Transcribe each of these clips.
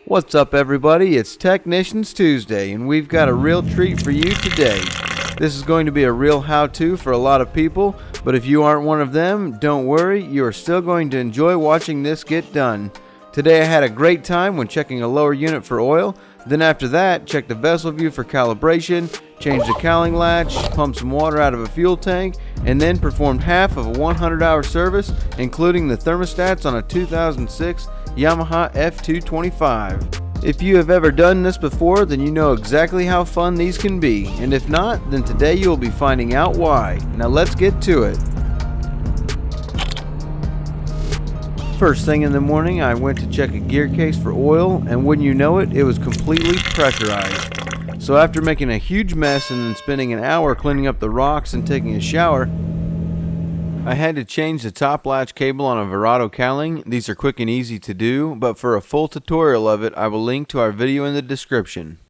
What's up, everybody? It's Technicians Tuesday, and we've got a real treat for you today. This is going to be a real how-to for a lot of people, but if you aren't one of them, don't worry, you are still going to enjoy watching this get done. Today I had a great time when checking a lower unit for oil, then after that, checked the vessel view for calibration, changed the cowling latch, pumped some water out of a fuel tank, and then performed half of a 100-hour service, including the thermostats on a 2006 Yamaha F225. If you have ever done this before, then you know exactly how fun these can be, and if not, then today you will be finding out why. Now let's get to it. First thing in the morning, I went to check a gear case for oil, and wouldn't you know it, it was completely pressurized. So after making a huge mess and then spending an hour cleaning up the rocks and taking a shower, I had to change the top latch cable on a Verado cowling. These are quick and easy to do, but for a full tutorial of it, I will link to our video in the description.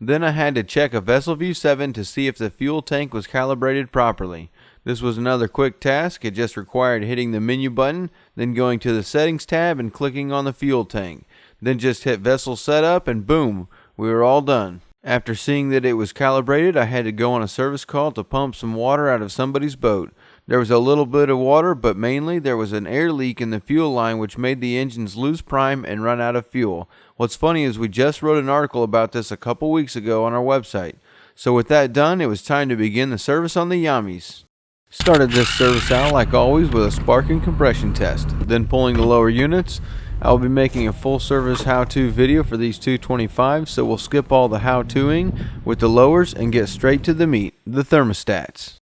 Then I had to check a VesselView 7 to see if the fuel tank was calibrated properly. This was another quick task. It just required hitting the menu button, then going to the settings tab and clicking on the fuel tank. Then just hit vessel setup and boom, we were all done. After seeing that it was calibrated, I had to go on a service call to pump some water out of somebody's boat. There was a little bit of water, but mainly there was an air leak in the fuel line which made the engines lose prime and run out of fuel. What's funny is we just wrote an article about this a couple weeks ago on our website. So with that done, it was time to begin the service on the Yamis. Started this service out like always with a spark and compression test, then pulling the lower units. I will be making a full service how-to video for these 225s, so we'll skip all the how-toing with the lowers and get straight to the meat, the thermostats.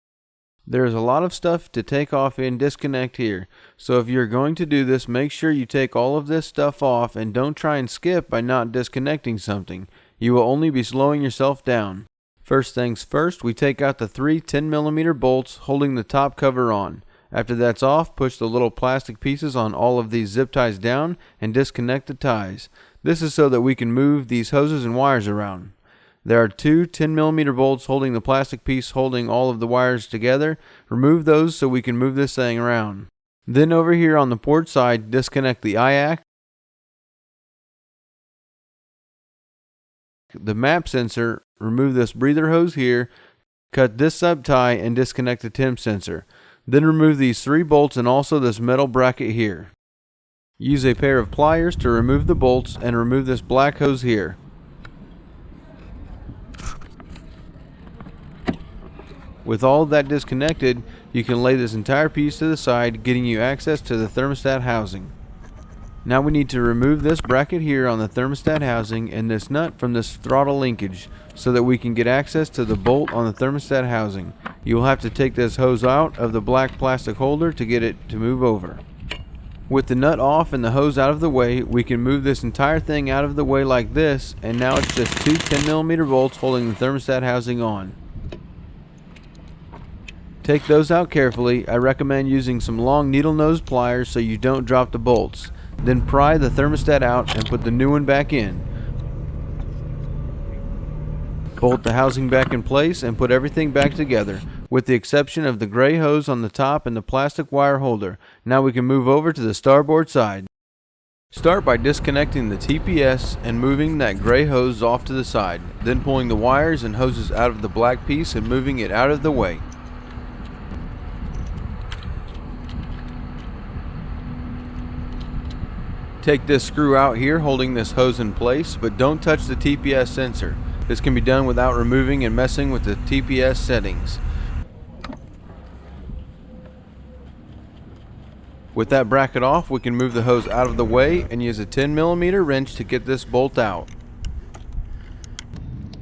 There is a lot of stuff to take off and disconnect here, so if you're going to do this, make sure you take all of this stuff off and don't try and skip by not disconnecting something. You will only be slowing yourself down. First things first, we take out the three 10mm bolts holding the top cover on. After that's off, push the little plastic pieces on all of these zip ties down and disconnect the ties. This is so that we can move these hoses and wires around. There are two 10mm bolts holding the plastic piece holding all of the wires together. Remove those so we can move this thing around. Then over here on the port side, disconnect the IAC, the map sensor, remove this breather hose here, cut this sub tie and disconnect the temp sensor. Then remove these three bolts and also this metal bracket here. Use a pair of pliers to remove the bolts and remove this black hose here. With all of that disconnected, you can lay this entire piece to the side, getting you access to the thermostat housing. Now we need to remove this bracket here on the thermostat housing and this nut from this throttle linkage so that we can get access to the bolt on the thermostat housing. You will have to take this hose out of the black plastic holder to get it to move over. With the nut off and the hose out of the way, we can move this entire thing out of the way like this, and now it's just two 10mm bolts holding the thermostat housing on. Take those out carefully. I recommend using some long needle nose pliers so you don't drop the bolts. Then pry the thermostat out and put the new one back in. Bolt the housing back in place and put everything back together, with the exception of the gray hose on the top and the plastic wire holder. Now we can move over to the starboard side. Start by disconnecting the TPS and moving that gray hose off to the side, then pulling the wires and hoses out of the black piece and moving it out of the way. Take this screw out here holding this hose in place, but don't touch the TPS sensor. This can be done without removing and messing with the TPS settings. With that bracket off, we can move the hose out of the way and use a 10mm wrench to get this bolt out.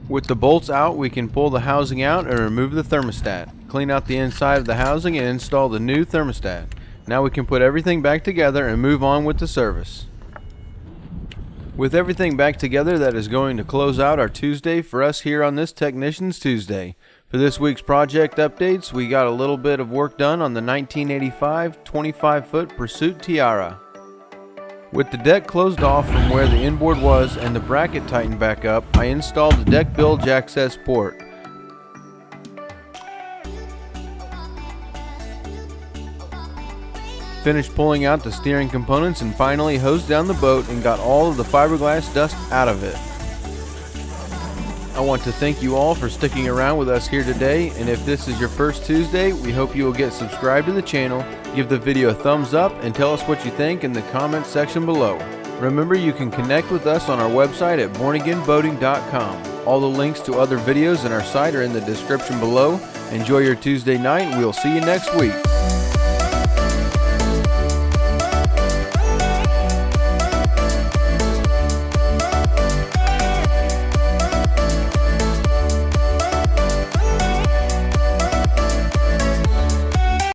With the bolts out, we can pull the housing out and remove the thermostat. Clean out the inside of the housing and install the new thermostat. Now we can put everything back together and move on with the service. With everything back together, that is going to close out our Tuesday for us here on this Technicians Tuesday. For this week's project updates, we got a little bit of work done on the 1985 25-foot Pursuit Tiara. With the deck closed off from where the inboard was and the bracket tightened back up, I installed the deck bilge access port. finished pulling out the steering components, and finally hosed down the boat and got all of the fiberglass dust out of it. I want to thank you all for sticking around with us here today, and if this is your first Tuesday, we hope you will get subscribed to the channel, give the video a thumbs up, and tell us what you think in the comments section below. Remember, you can connect with us on our website at bornagainboating.com. All the links to other videos in our site are in the description below. Enjoy your Tuesday night, and we'll see you next week.